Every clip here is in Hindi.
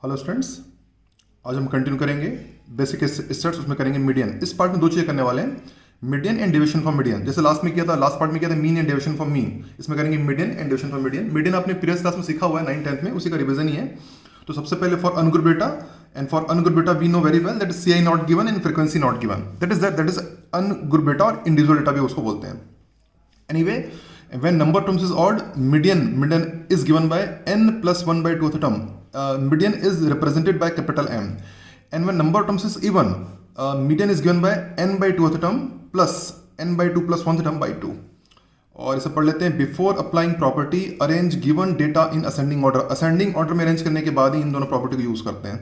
हेलो स्टूडेंट्स, आज हम कंटिन्यू करेंगे बेसिक स्टैट्स, उसमें करेंगे मीडियन। इस पार्ट में दो चीज़ें करने वाले हैं, median and deviation from median. जैसे लास्ट में किया था, लास्ट पार्ट में किया था mean and deviation from mean, इसमें करेंगे median and deviation from median. Median आपने प्रीवियस क्लास में सीखा हुआ है 9th-10th में, उसी का रिवीजन ही है। तो सबसे पहले for ungroup data, and for ungroup data we know very well that is C I not given and frequency not given, that is ungroup data और इंडिविजुअल डेटा भी उसको बोलते हैं। Anyway, when number terms is odd, median is given by n plus 1 by 2 of the term. Median is represented by capital M. And when number terms is even, median is given by n by 2 of the term plus n by 2 plus 1 of the term by 2. और इसे पढ़ लेते हैं। Before applying property arrange given data in ascending order. Ascending order में अरेंज करने के बाद ही इन दोनों प्रॉपर्टी को यूज करते हैं।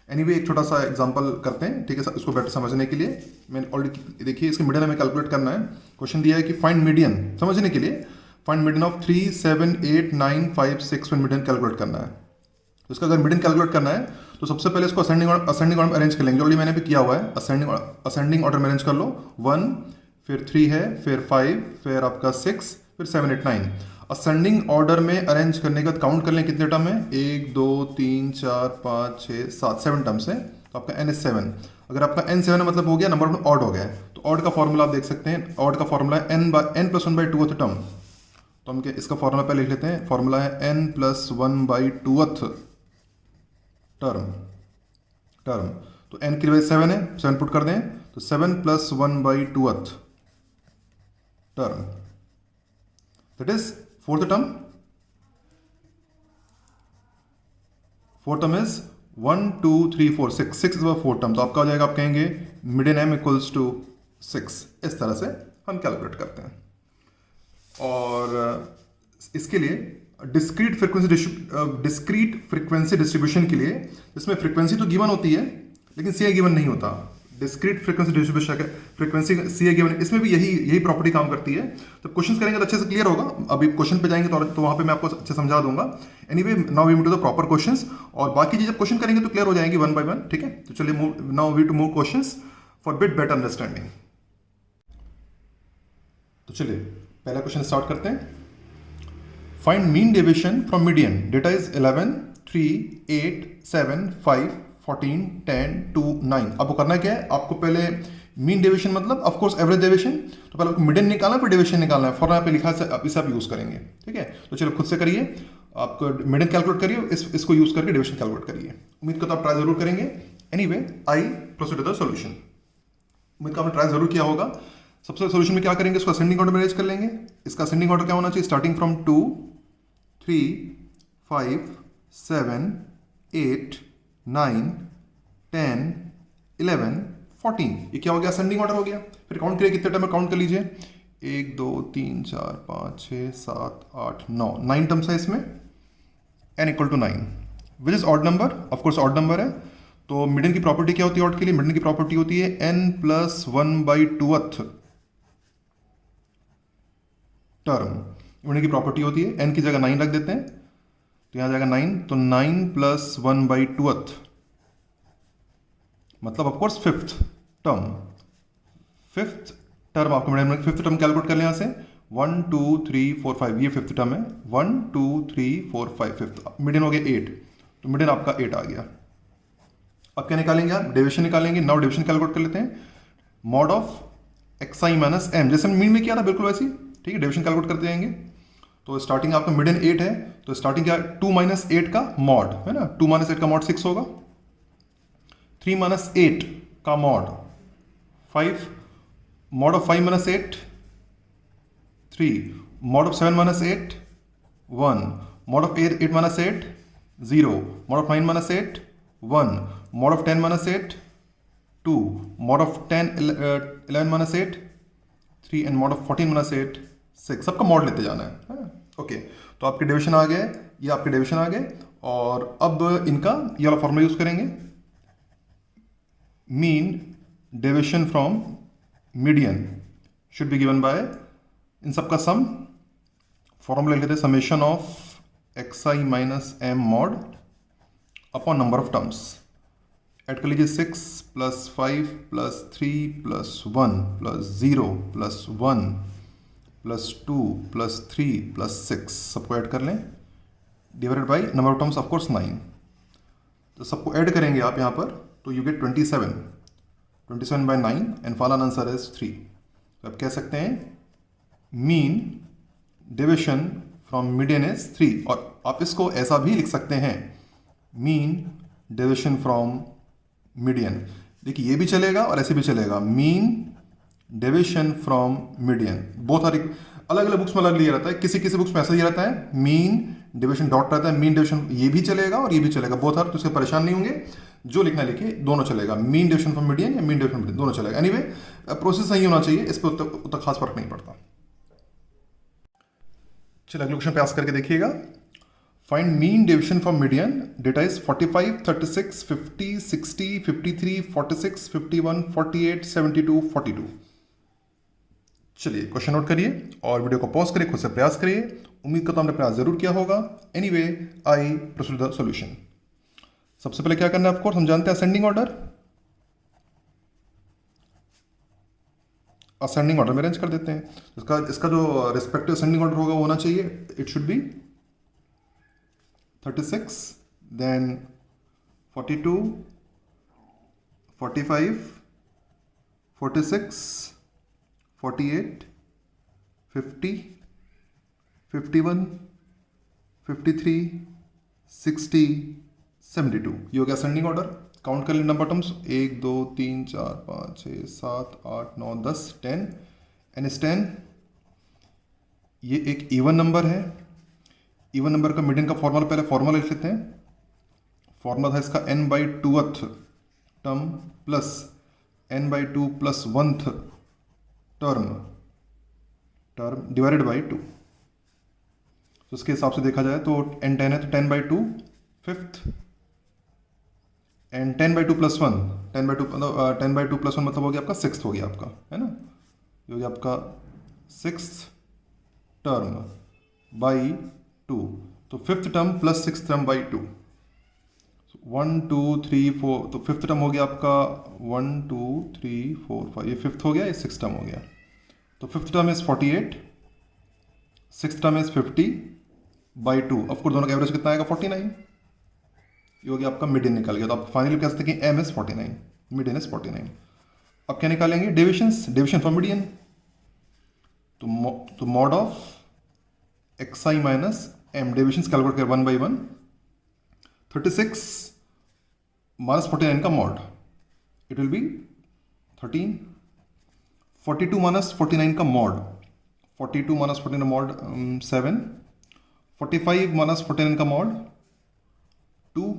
एनीवे, एक छोटा सा एग्जांपल करते हैं, ठीक है, इसको बेटर समझने के लिए। मैंने ऑलरेडी देखिए, इसके मीडियन हमें कैलकुलेट करना है। क्वेश्चन दिया है कि फाइंड मीडियन, समझने के लिए फाइंड मीडियन ऑफ 3, 7, 8, 9, 5, 6 में मीडियन कैलकुलेट करना है। तो इसका अगर मीडियन कैलकुलेट करना है तो सबसे पहले इसको असेंडिंग ऑर्डर में अरेंज कर लेंगे। ऑलरेडी मैंने भी किया हुआ है, असेंडिंग ऑर्डर में अरेंज कर लो। 1, फिर 3 है, फिर 5, फिर आपका 6, फिर 7, 8, 9। असेंडिंग ऑर्डर में अरेंज करने के बाद काउंट कर लें कितने टर्म है। 1, 2, 3, 4, 5, 6, 7, 7 टर्म्स है। तो आपका n is 7। अगर आपका n 7 मतलब हो गया, नंबर ऑड हो गया है। तो ऑड का फॉर्मूला आप देख सकते हैं, ऑड का फॉर्मूला है n plus 1 by 2th term. तो हम इसका फॉर्मूला पहले लिख लेते हैं। फॉर्मूला है n plus 1 by 2th term. तो n की वजह 7 है, 7 पुट कर दें तो 7 plus 1 by 2th term, that is fourth term. Fourth term is 1, 2, 3, 4, 6। 6 is fourth term. तो आपका हो जाएगा, आप कहेंगे मिडियन एम इक्वल्स टू 6। इस तरह से हम कैलकुलेट करते हैं। और इसके लिए डिस्क्रीट फ्रीक्वेंसी डिस्ट्रीब्यूशन के लिए, इसमें फ्रीक्वेंसी तो गिवन होती है लेकिन सी गिवन नहीं होता। डिस्क्रीट फ्रीक्वेंसी डिस्ट्रीब्यूशन फ्रीक्वेंसी सी गिवन, इसमें भी यही प्रॉपर्टी काम करती है। तो क्वेश्चन करेंगे तो अच्छे से क्लियर होगा। अभी क्वेश्चन पे जाएंगे तो वहां पे मैं आपको अच्छे समझा दूंगा। Anyway, now we move to the proper questions, और बाकी चीज जब क्वेश्चन करेंगे तो क्लियर हो जाएंगी वन बाय वन, ठीक है। तो चलिए now we to move questions for bit better understanding. तो चलिए पहला क्वेश्चन स्टार्ट करते हैं। Find mean deviation from median. Data is 11, 3, 8, 7, 5, 14, 10, 2, 9। आपको करना क्या है, आपको पहले मीन डेविएशन मतलब ऑफ कोर्स एवरेज डेविएशन, तो पहले आपको मीडियन निकालना है, फिर डेविएशन निकालना है। फॉर्मूला पे लिखा है, इसे आप यूज करेंगे, ठीक है। तो चलो खुद से करिए, आपको मीडियन कैलकुलेट करिए, इसको यूज करके डेविएशन कैलकुलेट करिए। उम्मीद करता हूं आप ट्राई जरूर करेंगे। Anyway, I proceed to the solution. उम्मीद का आपने ट्राई जरूर किया होगा। सबसे सोल्यूशन में क्या करेंगे, इसको असेंडिंग ऑर्डर में अरेंज कर लेंगे। इसका असेंडिंग ऑर्डर क्या होना चाहिए, स्टार्टिंग फ्रॉम 2, 3, 5, 7, 8, 9, 10, 11, 14। ये क्या हो गया, असेंडिंग ऑर्डर हो गया। फिर काउंट करिए कितने टर्म में, काउंट कर लीजिए। 1, 2, 3, 4, 5, 6, 7, 8, 9, 9 टर्म्स है इसमें। n equal to 9 which is odd number, of course odd number है। तो मीडियन की प्रॉपर्टी क्या होती है ऑड के लिए, मीडियन की प्रॉपर्टी होती है n plus 1 by 2th term. Median की प्रॉपर्टी होती है, n की जगह 9 रख देते हैं, तो यहां जाएगा 9। तो 9 plus 1 by 2th मतलब of course fifth term. Fifth term आपको मीडियन, फिफ्थ टर्म कैलकुलेट कर लें यहां से। 1, 2, 3, 4, 5, ये फिफ्थ टर्म है। 1, 2, 3, 4, 5, फिफ्थ। मीडियन हो गया 8, तो मीडियन आपका 8 आ गया। अब क्या निकालेंगे आप, डेविएशन निकालेंगे। नाउ डेविएशन कैलकुलेट कर लेते हैं। Mod of xi minus m, जैसे मीन में किया था बिल्कुल वैसे ही, ठीक है। डेविएशन कैलकुलेट करते जाएंगे। तो स्टार्टिंग आपका मीडियन 8 है, तो स्टार्टिंग क्या, 2 minus 8 का मॉड है ना, 2 minus 8 का मॉड 6 होगा। 3 minus 8 का mod 5, mod of 5 minus 8 3, mod of 7 minus 8 1, mod of 8 minus 8 0, mod of 9 minus 8 1, mod of 10 minus 8 2, mod of 11 minus 8 3, and mod of 14 minus 8 6। सबका मॉड लेते जाना है। ओके, तो आपके डेविएशन आ गए, ये आपके डेविएशन आ गए। और अब इनका ये वाला फॉर्मूला यूज करेंगे, mean deviation from median should be given by, इन सबका सम। फॉर्मूला लिख लेते हैं, summation of xi minus m mod upon number of terms. Add कर लीजिए 6 plus 5 plus 3 plus 1 plus 0 plus 1 plus 2 plus 3 plus 6 सबको ऐड कर लें, divided by number of terms of course 9। तो सबको ऐड करेंगे आप यहाँ पर, तो you get 27 by 9 and final answer is 3। तो आप कह सकते हैं mean division from median is 3, और आप इसको ऐसा भी लिख सकते हैं मीन डिविजन फ्रॉम मीडियन। देखिए ये भी चलेगा और ऐसे भी चलेगा, मीन डिविजन फ्रॉम मीडियन। बहुत सारी अलग अलग बुक्स में अलग लिया रहता है, किसी किसी बुक्स में ऐसा ही रहता है मीन डिविजन डॉट रहता है, मीन डिविजन ये भी चलेगा और ये भी चलेगा, बहुत सारे, तो इससे परेशान नहीं होंगे, जो लिखना लिखे, दोनों चलेगा, मीन डिविजन फ्रॉम मीडियन या मीन डिविजन फ्रॉम मीडियन दोनों चलेगा। एनीवे प्रोसेस सही होना चाहिए, इस पर उतना खास फर्क नहीं पड़ता। चलिए अगले क्वेश्चन पे आंसर करके देखिएगा। Find mean division from median, data is 45, 36, 50, 60, 53, 46, 51, 48, 72, 42। चलिए क्वेश्चन नोट करिए और वीडियो को पॉज करिए, खुद से प्रयास करिए। उम्मीद करता हूं आपने प्रयास जरूर किया होगा। Anyway I proceed the solution. सबसे पहले क्या करना है, ऑफ कोर्स हम जानते हैं असेंडिंग ऑर्डर। असेंडिंग ऑर्डर में अरेंज कर देते हैं। इसका जो रिस्पेक्टिव असेंडिंग ऑर्डर होगा वो होना चाहिए, इट शुड बी 36, देन 42, 45, 46, 48, 50, 51, 53, 60, 72। ये हो गया असेंडिंग ऑर्डर। काउंट कर लें नंबर टर्म्स, 1 2 3 4 5 6 7 8 9 10 10 एन इज 10। ये एक इवन नंबर है। इवन नंबर का मीडियन का फॉर्मूला, पहले फॉर्मूला लिख लेते हैं। फॉर्मूला था इसका n/2th term plus n/2 + 1th term divided by 2। तो उसके हिसाब से देखा जाए तो n10 है तो 10/2 5th एंड 10/2 + 1, 10/2 + 1 मतलब हो गया आपका 6th हो गया आपका, है ना, ये हो गया आपका 6th टर्म बाई 2। तो 5th term plus 6th term by 2, 1 2 3 4, तो 5th टर्म हो गया आपका 1 2 3 4 5, ये 5th हो गया, ये 6th टर्म हो गया। तो 5th term is 48, 6th term is 50 by 2। Of course दोनों का एवरेज कितना आएगा 49, ये हो गया आपका मीडियन निकल गया। तो आप फाइनली कह सकते हैं कि m इज 49, मीडियन इज 49। अब क्या निकालेंगे, डिविजन फ्रॉम मीडियन। तो mod of xi minus m, division calculate कर 1/1। 36 माइनस 49 का mod, it will B 13। 42 minus 49 का मॉड, 42 माइनस 49 का मॉड 7। 45 माइनस 49 का मॉड 2।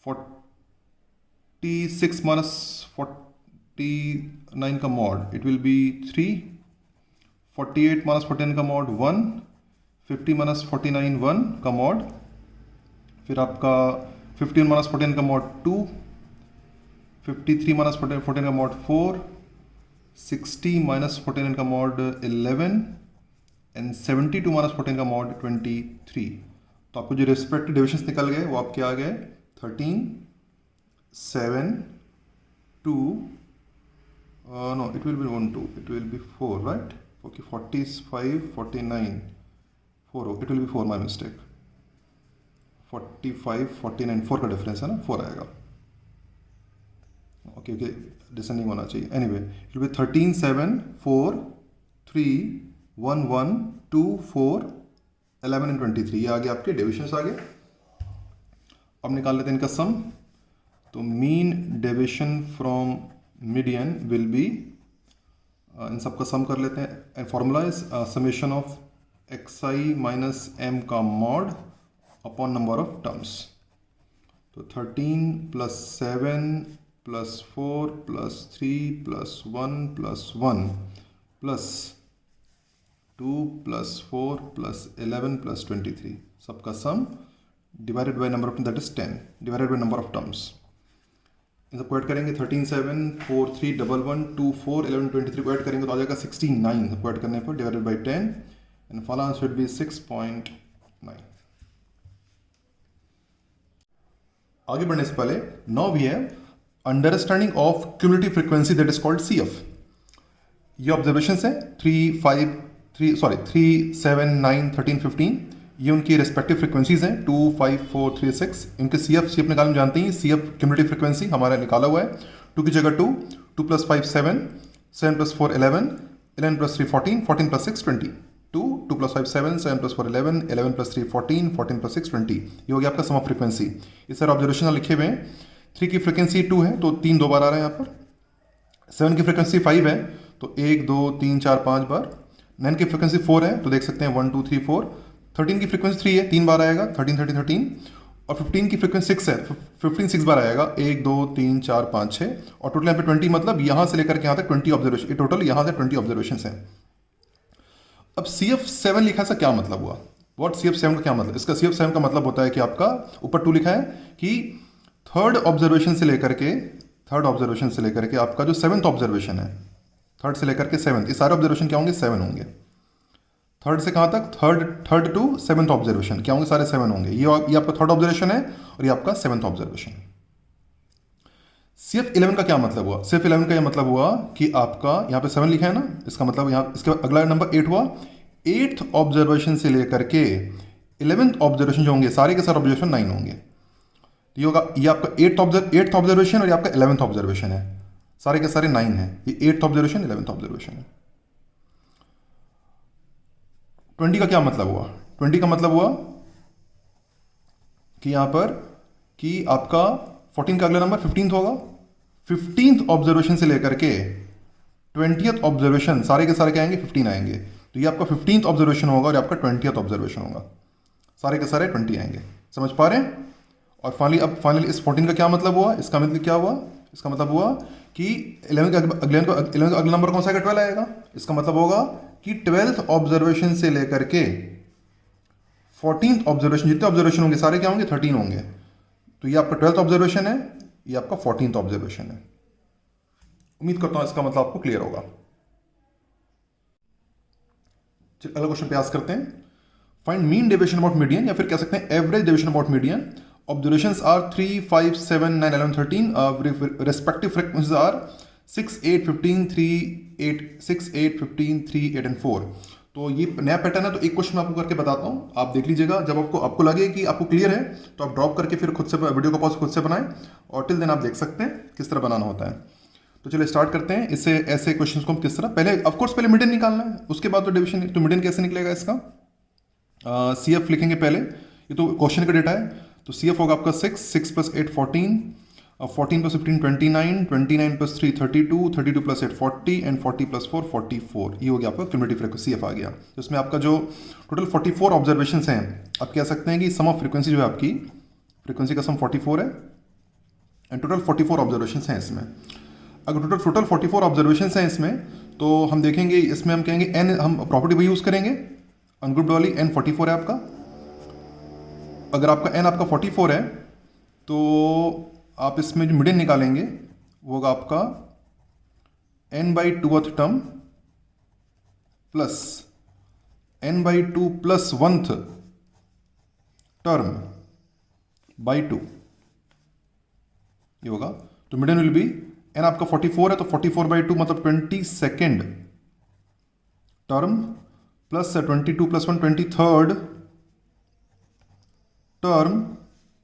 46 माइनस 49 का mod, it will B 3। 48 minus 49 का मॉड 1। 50 माइनस 49 1 का मॉड, फिर आपका 51 माइनस 49 का मॉड 2। 53 माइनस 49 का मॉड 4। 60 माइनस 49 का मॉड 11 एंड 72 माइनस 49 का मॉड 23। तो आपको जो रिस्पेक्टिव डिविजन्स निकल गए वो आपके आ गए 13 7 2 no it will be 1 2, it will be 4 right, okay 45 49 4, it will be 4, my mistake. 45 49 4 का डिफरेंस है ना, 4 आएगा, ओके ओके डिसेंडिंग होना चाहिए। Anyway it will B 13 7 4 3 1 1 2 4 11 and 23। ये आगे आपके डिविजन्स आ गए। अब निकाल लेते हैं इनका सम। तो mean division from median will be, इन सबका सम कर लेते हैं। And formula is summation of xi minus m का mod upon number of terms. तो 13 + 7 + 4 + 3 + 1 + 1 + 2 + 4 + 11 + 23, सबका sum divided by number of, that is 10 divided by number of terms. इन सबको ऐड करेंगे 13 7 4 3 1 1 2 4 11 23 को ऐड करेंगे तो आ जाएगा 69, सबको ऐड करने पर divided by 10 and final answer should be 6.9। आगे बढ़ने से पहले now we have understanding of cumulative frequency that is called CF। ये ऑब्जर्वेशन है 3 7 9 13 15, ये उनकी रेस्पेक्टिव फ्रिक्वेंसीज हैं 2, 5, 4, 3, 6। इनके सी एफ निकालना जानते हैं, सी एफ क्यूमुलेटिव फ्रिक्वेंसी हमारा निकाला हुआ है। 2 की जगह 2, 2 + 5 7, 7 + 4 11, 11 + 3 14, 14 + 6 20, 2, 2 + 5 7, 7 + 4 11, 11 + 3 14, 14 + 6 20। ये हो गया आपका सम ऑफ फ्रिक्वेंसी। इस सारे ऑब्जर्वेशन लिखे हुए हैं। 3 की फ्रिक्वेंसी 2 है तो 3 2 बार आ रहा है यहाँ पर। 7 की फ्रिक्वेंसी 5 है तो 1 2 3 4 5 बार। 9 की फ्रिक्वेंसी 4 है तो देख सकते हैं 1 2 3 4। 13 की फ्रिक्वेंसी 3 है, 3 बार आएगा, 13 13 13। और 15 की फ्रिक्वेंसी 6 है, 15 6 बार आएगा, 1 2 3 4 5 6। और टोटल यहाँ पे 20, मतलब यहाँ से लेकर के यहाँ तक 20 ऑब्जर्वेशन, ये टोटल यहाँ से 20 ऑब्जर्वेशन है। अब CF7 लिखा, इसका क्या मतलब हुआ? व्हाट CF7 का क्या मतलब? इसका CF7 का मतलब होता है कि आपका ऊपर 2 लिखा है कि थर्ड ऑब्जर्वेशन से लेकर के आपका जो 7th ऑब्जर्वेशन है, थर्ड से लेकर के 7th, ये सारे ऑब्जर्वेशन क्या होंगे? 7 होंगे। थर्ड से कहाँ तक? थर्ड टू 7th ऑब्जर्वेशन क्या होंगे? सारे 7 होंगे। ये आपका थर्ड ऑब्जर्वेशन है और ये आपका 7th ऑब्जर्वेशन। CF11 का क्या मतलब हुआ? CF11 का यह मतलब हुआ कि आपका यहाँ पे 7 लिखा है ना, इसका मतलब यहाँ इसके अगला नंबर 8 हुआ। 8th ऑब्जर्वेशन से लेकर के 11th ऑब्जर्वेशन जो होंगे, सारे के सारे ऑब्जर्वेशन 9 होंगे। तो ये होगा, ये आपका 8th ऑब्जर्वेशन और ये आपका 11th ऑब्जर्वेशन है, सारे के सारे 9 है। ये 8th ऑब्जर्वेशन, 11th ऑब्जर्वेशन है। 20 का क्या मतलब हुआ? 20 का मतलब हुआ कि यहां पर कि आपका 14 का अगला नंबर 15th होगा। 15th ऑब्जर्वेशन से लेकर के 20th ऑब्जर्वेशन सारे के सारे क्या आएंगे? 15 आएंगे। तो ये आपका 15th ऑब्जर्वेशन होगा और आपका 20th ऑब्जर्वेशन होगा, सारे के सारे 20 आएंगे। समझ पा रहे हैं? और फाइनली इस 14 का क्या मतलब हुआ? इसका मतलब क्या हुआ? इसका मतलब हुआ कि 11 का अगला नंबर कौन सा आएगा? 12 आएगा। इसका मतलब होगा कि 12th ऑब्जर्वेशन से लेकर के 14th ऑब्जर्वेशन, जितने ऑब्जर्वेशन होंगे सारे क्या होंगे? 13 होंगे। तो ये आपका 12th ऑब्जर्वेशन है, ये आपका 14th ऑब्जर्वेशन है। उम्मीद करता हूं इसका मतलब आपको क्लियर होगा। चलिए अगला क्वेश्चन प्रयास करते हैं। Find mean deviation about median, या फिर कह सकते हैं average deviation about median. Observations are 3, 5, 7, 9, 11, 13. Respective frequencies are 6, 8, 15, 3, 8, 6, 8, 15, 3, 8 and 4. तो ये नया पैटर्न है, तो एक क्वेश्चन मैं आपको करके बताता हूँ, आप देख लीजिएगा। जब आपको लगे कि आपको क्लियर है तो आप ड्रॉप करके फिर खुद से वीडियो को पॉज खुद से बनाएं, और टिल देन आप देख सकते हैं किस तरह बनाना होता है। तो चलिए स्टार्ट करते हैं। इससे ऐसे क्वेश्चन को हम किस तरह, पहले ऑफकोर्स पहले मीडियन निकालना है, उसके बाद तो डिविजन। तो मीडियन कैसे निकलेगा इसका? CF लिखेंगे पहले, ये तो क्वेश्चन का डेटा है। तो CF होगा आपका 6 + 8 14, 14 + 15 29, 29 + 3 32, 32 + 8 40 एंड 40 + 4 44। ये हो गया आपका क्यूमुलेटिव फ्रीक्वेंसी CF आ गया। तो इसमें आपका जो टोटल 44 ऑब्जर्वेशंस हैं, आप कह सकते हैं कि सम ऑफ फ्रीक्वेंसी जो है आपकी फ्रीक्वेंसी का सम 44 है, एंड टोटल 44 ऑब्जर्वेशंस हैं इसमें। अगर टोटल 44 ऑब्जर्वेशंस हैं इसमें, तो हम देखेंगे इसमें हम कहेंगे n, हम प्रॉपर्टी वही यूज़ करेंगे अनग्रुप्ड वाली। n 44 है आपका। अगर आपका n आपका 44 है तो आप इसमें जो मीडियन निकालेंगे वो होगा आपका n/2th term plus n/2 + 1th term by 2, ये होगा। तो मीडियन विल बी, n आपका 44 है तो 44/2 मतलब 22nd term plus 22 + 1 23rd term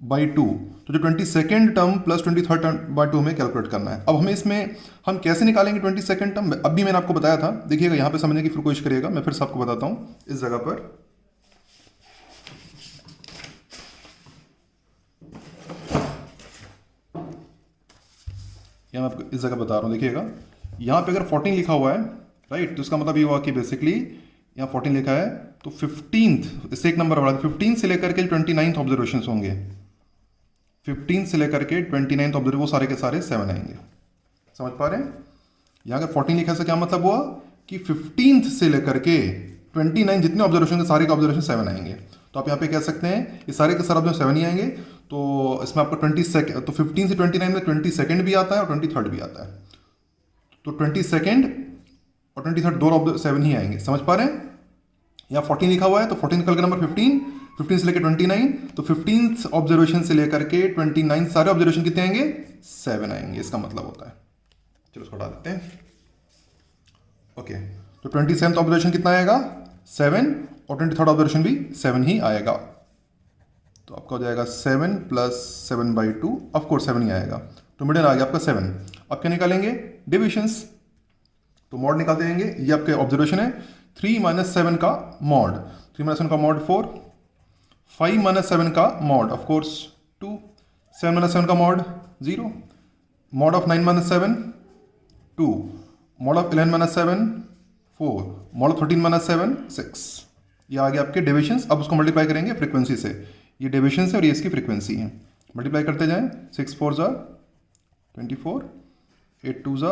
by 2। तो जो 22nd term plus 23rd term by 2 हमें कैलकुलेट करना है। अब हमें इसमें हम कैसे निकालेंगे 22nd टर्म? अभी मैंने आपको बताया था, देखिएगा यहाँ पे समझने की फिर कोशिश करिएगा। मैं फिर से आपको बताता हूँ इस जगह पर। यहाँ मैं आपको इस जगह बता रहा हूँ, देखिएगा यहाँ पे अगर 14 लिखा हुआ है, राइट, तो इसका मतलब ये हुआ कि बेसिकली यहाँ 14 लिखा है तो 15th, इससे एक नंबर बढ़ा, 15 से लेकर के 29th ऑब्जर्वेशन होंगे। 15 से लेकर के 29th ऑब्जर्वेशन, वो सारे के सारे 7 आएंगे। समझ पा रहे हैं? यहाँ अगर 14 लिखा है, क्या मतलब हुआ कि 15th से लेकर के 29 जितने ऑब्जर्वेशन, सारे के ऑब्जर्वेशन 7 आएंगे। तो आप यहाँ पे कह सकते हैं ये सारे के सारे ऑब्जर्वेशन 7 ही आएंगे। तो इसमें आपको 22nd, तो 15 से 29 में 22nd भी आता है और 23rd भी आता है। तो 22nd और 23rd दो 7 ही आएंगे। समझ पा रहे हैं? यहाँ 14 लिखा हुआ है तो 14 का नंबर 15, 15 से लेकर 29, तो 15th ऑब्जर्वेशन से लेकर के 29 सारे ऑब्जर्वेशन कितने आएंगे? 7 आएंगे। इसका मतलब होता है, चलो इसको हटा देते हैं। ओके, तो 27th ऑब्जर्वेशन कितना आएगा? 7, और 23rd ऑब्जर्वेशन भी 7 ही आएगा। तो आपका हो जाएगा 7 + 7/2, ऑफकोर्स 7 ही आएगा। तो मीडियन आ गया आपका 7। अब क्या निकालेंगे? डेविएशंस। तो मॉड निकालते रहेंगे। ये आपके ऑब्जर्वेशन है 3 - 7 का मॉड, 3 - 7 का मॉड 4, 5 - 7 का मॉड ऑफकोर्स 2, 7 - 7 का mod 0, mod of 9 - 7 2, mod of 11 - 7 4, mod of 13 - 7 6। ये आ गया आपके डेविएशंस। अब उसको मल्टीप्लाई करेंगे फ्रीक्वेंसी से। ये डेविएशंस है और ये इसकी फ्रीक्वेंसी है। मल्टीप्लाई करते जाएं। 6 4 ज़ा 24, 8 2 ज़ा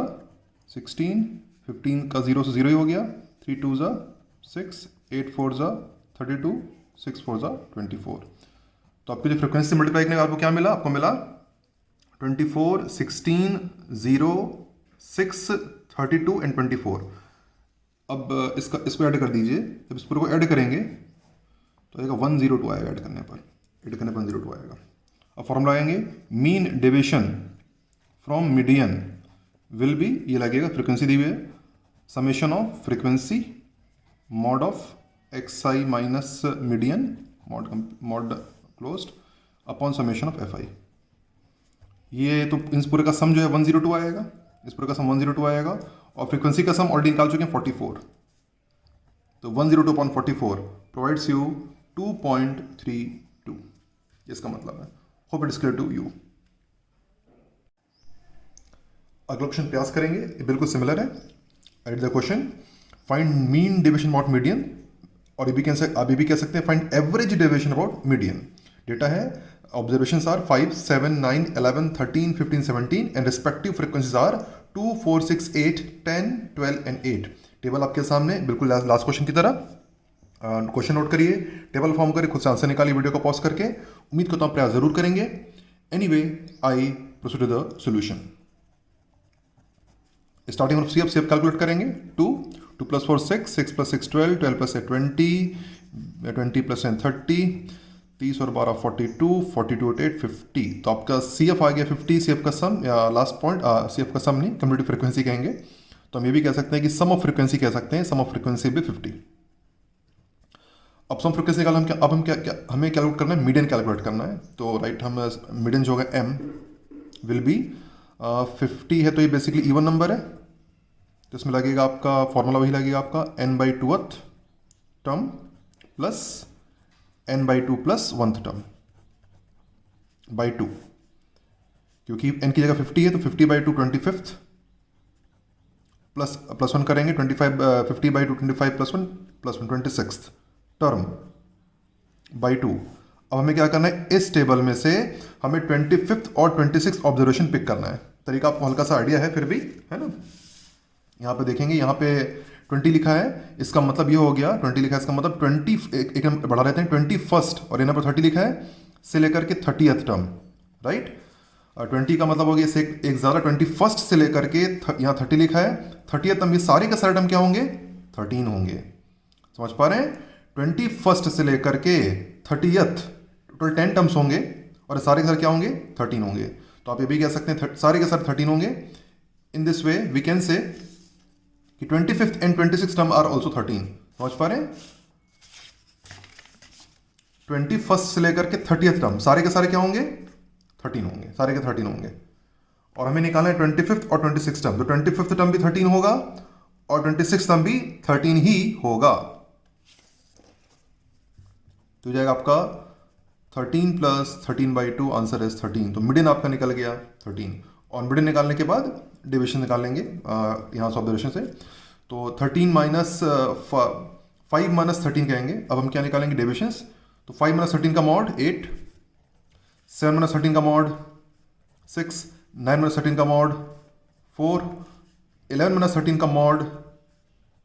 16, 15 का 0 से 0 ही हो गया, 3 2 ज़ा 6, 8 4 ज़ा 32, 6 4 ज़ा 24। तो आपकी जो फ्रीक्वेंसी से मल्टीप्लाई करने का आपको क्या मिला? आपको मिला 24, 16, 0, 6, 32 एंड 24। अब इसको ऐड कर दीजिए। जब इस पूरे को ऐड करेंगे तो आएगा 102 आएगा। ऐड करने पर 102 आएगा। अब फॉर्मूला आएंगे, mean deviation from median will B, ये लगेगा फ्रीक्वेंसी दी हुई है, summation of frequency mod of xi minus median mode closed upon summation of fi। ये तो इस पूरे का सम जो है 102 आएगा। इस पूरे का सम 102 आएगा और फ्रीक्वेंसी का सम ऑलरेडी निकाल चुके हैं 44। तो 102 अपॉन 44 प्रोवाइड्स यू 2.32। इसका मतलब है। Hope it is clear to you. अगला क्वेश्चन प्रयास करेंगे। ये बिल्कुल सिमिलर है। Write the question, find mean deviation about median, और ये भी कह सकते हैं find average deviation about median. Data है, observations are 5 7 9 11 13 15 17 and respective frequencies are 2 4 6 8 10 12 and 8। Table आपके सामने बिल्कुल लास्ट क्वेश्चन की तरह। क्वेश्चन नोट करिए, टेबल फॉर्म करिए, खुद से आंसर निकालिए वीडियो को पॉज करके। उम्मीद करता हूँ प्रयास जरूर करेंगे। Anyway I proceed to the solution. Starting of CF calculate करेंगे। 2 + 4 6, 6 + 6 12, 12 + 8 20, 20 + 10 30, 30 और 12 42, 42 और 8 50। तो आपका सीएफ आ गया 50। सीएफ का सम या लास्ट पॉइंट, सीएफ का सम नहीं, कम्यूटेटिव फ्रीक्वेंसी कहेंगे। तो हम ये भी कह सकते हैं कि सम ऑफ फ्रीक्वेंसी कह सकते हैं। सम ऑफ फ्रीक्वेंसी भी 50। अब सम फ्रीक्वेंसी निकाल हम क्या, अब हम क्या हमें कैलकुलेट करना है, मीडियन कैलकुलेट करना है। तो राइट, हम मीडियन जो होगा m विल बी 50 है, तो ये बेसिकली इवन नंबर है। तो इसमें लगेगा आपका फॉर्मूला वही लगेगा आपका n/2th term plus n/2 + 1th term by 2, क्योंकि n की जगह 50 है तो 50/2 25th प्लस 1 करेंगे 25, 50/2 25 + 1 26th टर्म बाई 2। अब हमें क्या करना है, इस टेबल में से हमें 25th और 26th ऑब्जर्वेशन पिक करना है। तरीका आपको हल्का सा आइडिया है फिर भी, है ना। यहाँ पे देखेंगे, यहाँ पे 20 लिखा है, इसका मतलब ये हो गया 20 लिखा है, इसका मतलब 20 एक बढ़ा रहते हैं 21st, और यहाँ पर 30 लिखा है से लेकर के 30th टर्म, राइट। 20 का मतलब हो गया एक ज़्यादा 21st से लेकर के यहाँ 30 लिखा है 30th टर्म। ये सारे के सारे टर्म क्या होंगे? 13 होंगे। समझ पा रहे हैं? 21st से लेकर के 30th टोटल 10 टर्म्स होंगे और सारे के सारे क्या होंगे? 13 होंगे। तो आप ये भी कह सकते हैं सारे के सारे 13 होंगे। In this way we can say कि 25th and 26th term are also 13। समझ पा रहे हैं? 21st से लेकर के 30th टर्म सारे के सारे क्या होंगे? 13 होंगे। सारे के 13 होंगे। और हमें निकालना है 25th और 26th टर्म। तो 25th टर्म भी 13 होगा और 26th टर्म भी 13 ही होगा। तो जाएगा आपका 13 + 13/2, आंसर इज 13। तो मीडियन आपका निकल गया 13। और मीडियन निकालने के बाद डिविजन निकाल लेंगे यहाँ से ऑब्जर्वेशन से। तो 13 माइनस 5 माइनस 13 कहेंगे। अब हम क्या निकालेंगे? डिविजन्स। तो 5 माइनस 13 का मॉड 8, 7 माइनस 13 का मॉड 6, 9 माइनस 13 का मॉड 4, 11 माइनस 13 का mod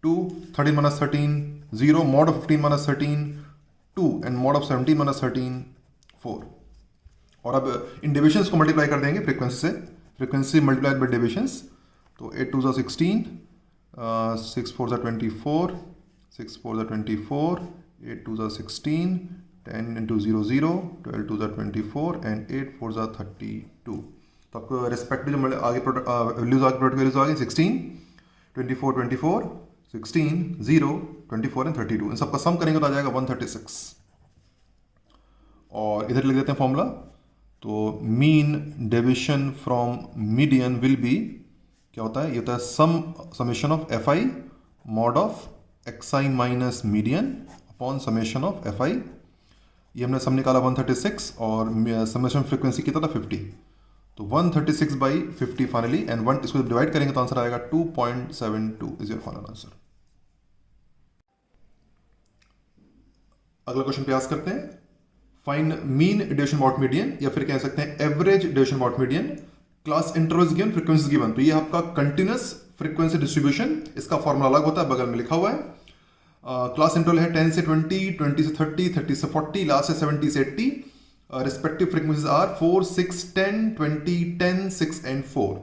2, 13 minus 13 0, mod of 15 minus 13 2 and mod of 17 minus 13 4। और अब इन डिविजन्स को मल्टीप्लाई कर देंगे फ्रीक्वेंसी से। Frequency multiplied by divisions. तो 8 2 16, 6 4 24, 6 4 24, 8 2 16, 10 into 0 0, 12 2 24 एंड 8 4 32। तो आपको रेस्पेक्टिव जो आगे वैल्यूज आगे प्रोडक्ट वैल्यूज आ गई 16, 24 24, 16, 0, 24 एंड 32, इन सबका सम करेंगे तो आ जाएगा 136। और इधर लिख देते हैं फॉर्मूला। तो mean deviation from median will B, क्या होता है, ये होता है summation of F I mod of x I minus median upon summation of F I. ये हमने सम निकाला 136 और समेशन फ्रीक्वेंसी कितना था 50, तो 136 बाई 50 फाइनली, एंड 1 इसको डिवाइड करेंगे तो आंसर आएगा 2.72 इज योर फाइनल आंसर। अगला क्वेश्चन प्रयास करते हैं। Find mean deviation about median, या फिर कह सकते हैं average deviation about median, class intervals given, frequencies given. तो ये आपका कंटिन्यूअस फ्रीक्वेंसी डिस्ट्रीब्यूशन, इसका फॉर्मूला अलग होता है, बगल में लिखा हुआ है। क्लास इंटरवल है 10 से 20, 20 से 30, 30 से 40, लास्ट है 70 से 80। Respective frequencies are 4, 6, 10, 20, 10, 6 and 4।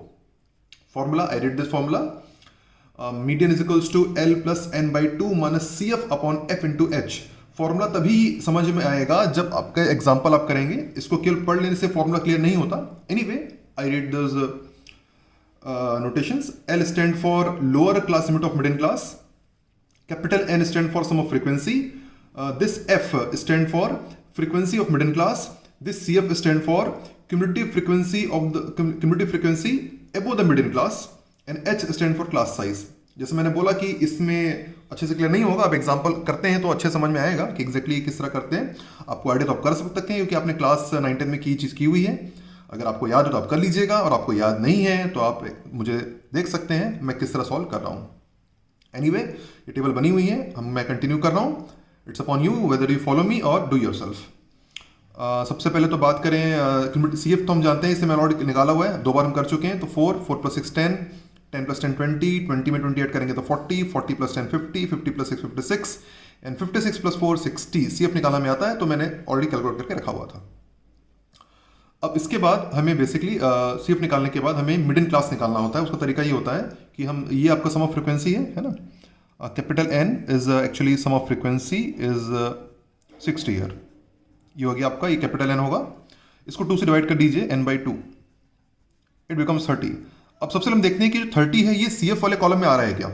Formula, I read this formula, median is equals to L plus n by 2 minus CF upon F into H। फॉर्मूला तभी समझ में आएगा जब आपका एग्जाम्पल आप करेंगे, इसको केवल पढ़ लेने से फॉर्मूला क्लियर नहीं होता। Anyway, I read those notations. L stand for lower class limit of middle class. Capital N stand for sum of frequency. This F stand for frequency of middle class. This CF stand for cumulative frequency above the middle class. And H stand for class size. जैसे मैंने बोला कि इसमें अच्छे से क्लियर नहीं होगा, अब एग्जांपल करते हैं तो अच्छे समझ में आएगा कि एग्जैक्टली किस तरह करते हैं। आपको आइडिया तो आप कर सकते हैं क्योंकि आपने क्लास 9 10 में की चीज़ की हुई है। अगर आपको याद हो तो आप कर लीजिएगा, और आपको याद नहीं है तो आप मुझे देख सकते हैं मैं किस तरह सॉल्व कर रहा हूँ। एनीवे, ये टेबल बनी हुई है, मैं कंटिन्यू कर रहा हूँ। It's upon you whether you follow me और डू योरसेल्फ। सबसे पहले तो बात करें CF, तो हम जानते हैं, इसे मैंने ऑलरेडी निकाला हुआ है, 2 बार हम कर चुके हैं। तो 4, 4 प्लस 6 10, 10 प्लस 10 20, 20 में 28 करेंगे तो 40, 40 plus 10 50, 50 plus 6 56 and 56 plus 4 60। CF निकालना में आता है, तो मैंने ऑलरेडी कैलकुलेट करके रखा हुआ था। अब इसके बाद हमें बेसिकली CF निकालने के बाद हमें मिडिल क्लास निकालना होता है। उसका तरीका ये होता है कि हम, ये आपका सम ऑफ फ्रीक्वेंसी है ना, capital N is actually sum of frequency is 60 year. ये हो गया आपका, ये कैपिटल N होगा, इसको 2 से डिवाइड कर दीजिए, n बाई 2, इट बिकम्स 30। अब सबसे हम देखते हैं कि जो 30 है ये CF वाले कॉलम में आ रहा है क्या।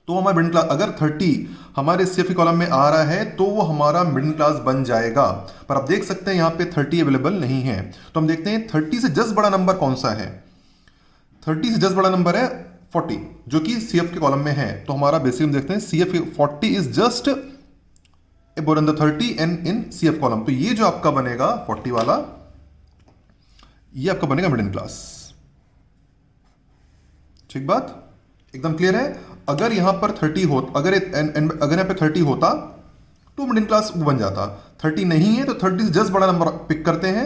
तो हमारा मिडिल क्लास, अगर 30 हमारे CF कॉलम में आ रहा है तो वो हमारा मिडिल क्लास बन जाएगा। पर आप देख सकते हैं यहाँ पे 30 अवेलेबल नहीं है, तो हम देखते हैं 30 से जस्ट बड़ा नंबर कौन सा है। 30 से जस्ट बड़ा नंबर है 40, जो कि CF के कॉलम में है। तो हमारा बेसिक हम देखते हैं CF 40 is just above the 30 and in CF column. तो ये जो आपका बनेगा 40 वाला, ये आपका बनेगा मिडिल क्लास। ठीक बात, एकदम क्लियर है। अगर यहां पर 30 हो, अगर यहाँ पे 30 होता तो मिडिल क्लास बन जाता। 30 नहीं है तो 30 से जस्ट बड़ा नंबर पिक करते हैं,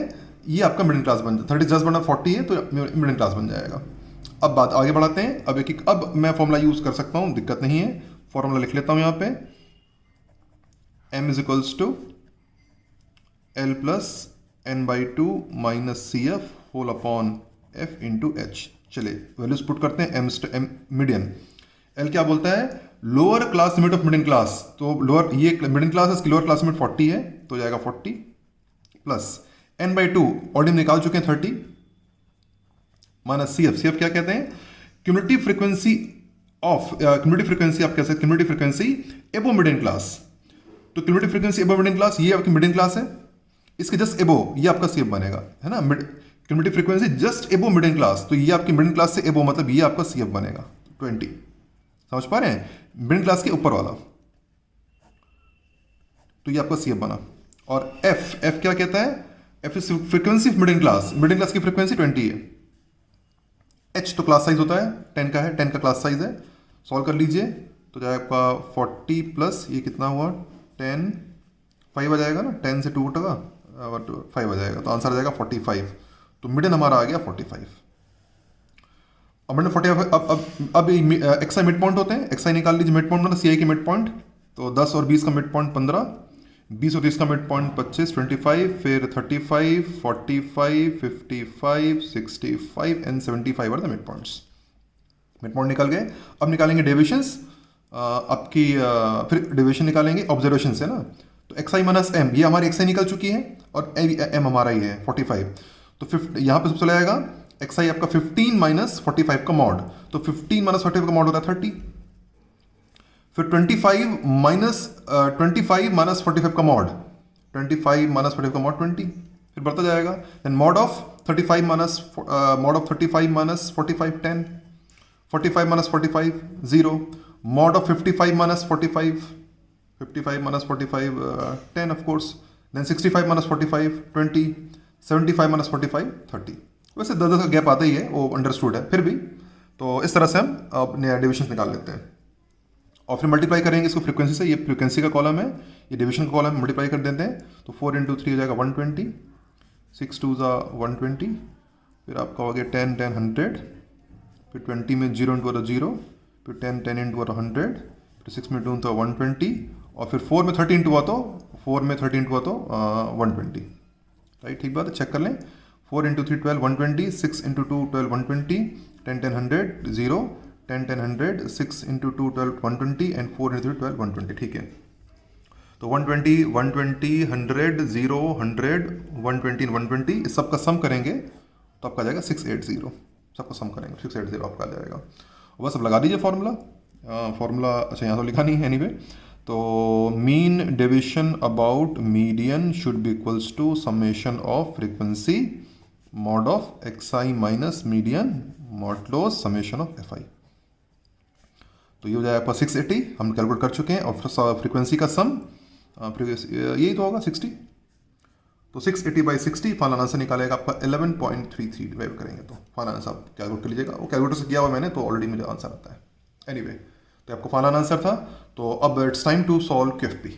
ये आपका मिडिल क्लास बन जाता। 30 जस्ट बड़ा 40 है तो मिडिल क्लास बन जाएगा। अब बात आगे बढ़ाते हैं। अब मैं फॉर्मूला यूज कर सकता हूं, दिक्कत नहीं है। फॉर्मूला लिख लेता हूं यहाँ पे, M is equals to L plus n by 2 minus CF whole upon F into H। चलिए वैल्यूज पुट करते हैं। M मीडियन, L क्या बोलता है, lower class limit of middle class. तो लोअर, ये मिडिल क्लास है, इसकी लोअर क्लास लिमिट 40 है, तो जाएगा 40 प्लस n बाई 2 ऑलरेडी निकाल चुके हैं 30 माइनस CF क्या कहते हैं, cumulative frequency of, cumulative frequency आप कह सकते हैं, क्यूमुलेटिव फ्रीक्वेंसी एबो मिडिल क्लास। तो क्यूमुलेटिव फ्रीक्वेंसी एबो मिडिल क्लास, ये आपकी मिडिल क्लास है, इसके जस्ट एबो ये आपका CF बनेगा, है ना। क्यूमुलेटिव फ्रीक्वेंसी जस्ट एबो मिडिल क्लास, तो ये आपकी मिडिल क्लास से एबो, मतलब ये आपका CF बनेगा 20। समझ पा रहे हैं, मिडिल क्लास के ऊपर वाला, तो ये आपका CF बना। और F क्या कहता है, F is frequency of middle class की फ्रीक्वेंसी 20 है। H तो क्लास साइज होता है, 10 का है, 10 का क्लास साइज है। सॉल्व कर लीजिए तो जाएगा आपका 40 प्लस ये कितना हुआ 10, 5 आ जाएगा ना, 10 से 2 टका 5 आ जाएगा, तो आंसर आ जाएगा 45। तो मिडिल हमारा आ गया 45। अब मैंने 45, अब XI मिड पॉइंट होते हैं, XI निकाल लीजिए। मिड पॉइंट मतलब CI के मिड पॉइंट, तो 10 और 20 का मिड पॉइंट 15, 20 और 30 का मिड पॉइंट 25, 25, फिर 35, 45, 55, 65 and 75 are the mid points. Mid point निकल गए। अब निकालेंगे डेविएशंस, आपकी फिर डेविएशन निकालेंगे ऑब्जर्वेशन से ना। तो XI माइनस M, ये हमारी XI निकल चुकी है और M हमारा ही है 45। तो यहाँ पे सबसे आएगा XI आपका 15 माइनस 45 का मॉड, तो 15 माइनस 45 का मॉड होता है 30। फिर 25 माइनस 45 का मॉड, 25 माइनस 45 का मॉड 20, फिर बढ़ता जाएगा। Then mod of 35 minus mod of 35 minus 45 10, 45 minus 45 0, mod of 55 minus 45, 55 minus 45 10 of course, then 65 minus 45 20, 75 minus 45 30। वैसे 10 का गैप आता ही है, वो अंडरस्टूड है, फिर भी तो इस तरह से हम अपने डिविजन निकाल लेते हैं और फिर मल्टीप्लाई करेंगे इसको फ्रीक्वेंसी से। ये फ्रीक्वेंसी का कॉलम है, ये डिवीजन का कॉलम, मल्टीप्लाई कर देते हैं तो 4 इंटू 3 हो जाएगा 120, 6 2 ज़ा 120, फिर आपका हो गया 10 10 100, फिर 20 में 0 इंटू 0, फिर 10 10 इंटू 100, फिर 6 में 2 तो 120, और फिर 4 में 30 इंटू हुआ तो 120, राइट। ठीक बात है, चेक कर लें। 4 into 3 12 120, 6 into 2 12 120, 10 10 100 0, 10 10 100, 6 into 2 12 120 and 4 into 3 12 120। ठीक है, तो 120 120 100 0 100 120 120 इस सब का सम करेंगे तो आपका आ जाएगा 680। सबका सम करेंगे 680 आपका आ जाएगा। बस अब लगा दीजिए फॉर्मूला। अच्छा यहाँ तो लिखा नहीं है एनीवे। तो mean division about median should be equals to summation of frequency mod of xi minus median modulus summation of fi। तो ये हो जाएगा आपका 680, हम कैलकुलेट कर चुके हैं, और फ्रीक्वेंसी का सम यही तो होगा 60। तो 680 बाई 60 फाइनल आंसर निकालेगा आपका 11.33 डिवाइड करेंगे तो फाइनल आंसर आप कैलकुलेट कर लीजिएगा। वो कैलकुलेटर से किया हुआ मैंने, तो ऑलरेडी मुझे आंसर आता है। एनीवे, तो आपका फाइनल आंसर था। तो अब it's time to solve QFP।